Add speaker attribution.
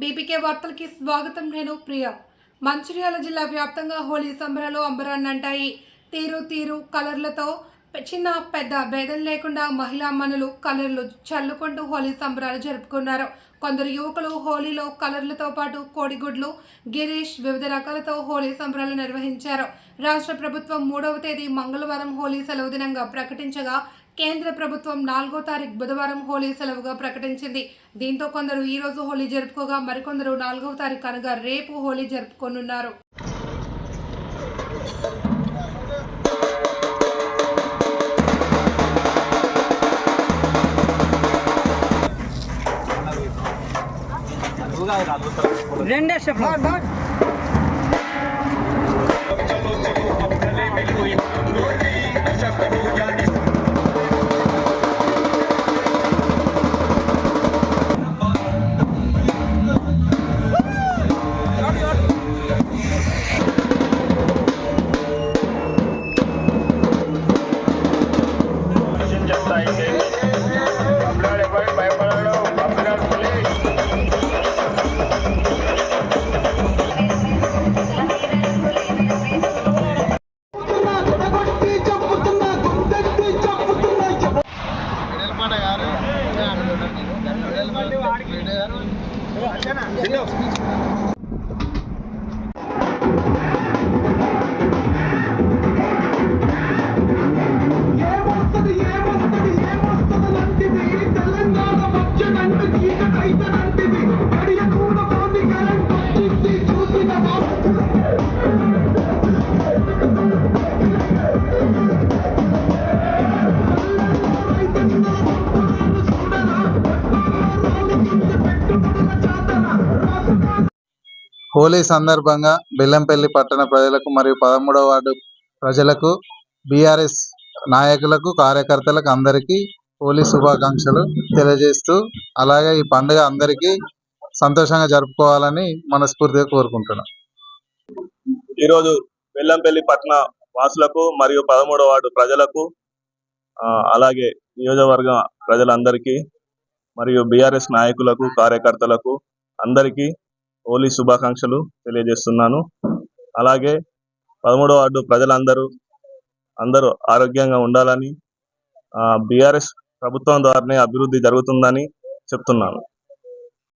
Speaker 1: బీపీకే వార్తలకి స్వాగతం. నేను ప్రియ. మంచిర్యాల జిల్లా వ్యాప్తంగా హోలీ సంబరాలు అంబరాన్నంటాయి. తీరు కలర్లతో చిన్న పెద్ద భేదం లేకుండా మహిళా మనులు కలర్లు చల్లుకుంటూ హోలీ సంబరాలు జరుపుకున్నారు. కొందరు యువకులు హోలీలో కలర్లతో పాటు కోడిగుడ్లు, గిరీష్ వివిధ రకాలతో హోలీ సంబరాలు నిర్వహించారు. రాష్ట్ర ప్రభుత్వం 3వ తేదీ మంగళవారం హోలీ సెలవు దినంగా ప్రకటించగా కేంద్ర ప్రభుత్వం 4వ తారీఖు బుధవారం హోలీ సెలవుగా ప్రకటించింది. దీంతో కొందరు ఈ రోజు హోలీ జరుపుకోగా మరికొందరు 4వ తారీఖు అనగా రేపు హోలీ జరుపుకోనున్నారు.
Speaker 2: హోలీ సందర్భంగా బెల్లంపల్లి పట్టణ ప్రజలకు మరియు 13వ వార్డు ప్రజలకు, బీఆర్ఎస్ నాయకులకు, కార్యకర్తలకు అందరికీ హోలీ శుభాకాంక్షలు తెలియజేస్తూ, అలాగే ఈ పండుగ అందరికీ సంతోషంగా జరుపుకోవాలని మనస్ఫూర్తిగా కోరుకుంటున్నాం.
Speaker 3: ఈరోజు బెల్లంపల్లి పట్టణ వాసులకు మరియు 13వ వార్డు ప్రజలకు, అలాగే నియోజకవర్గ ప్రజలందరికీ మరియు బీఆర్ఎస్ నాయకులకు, కార్యకర్తలకు అందరికీ హోలీ శుభాకాంక్షలు తెలియజేస్తున్నాను. అలాగే 13వ వార్డు ప్రజలందరూ ఆరోగ్యంగా ఉండాలని, బీఆర్ఎస్ ప్రభుత్వం ద్వారానే అభివృద్ధి జరుగుతుందని చెప్తున్నాను.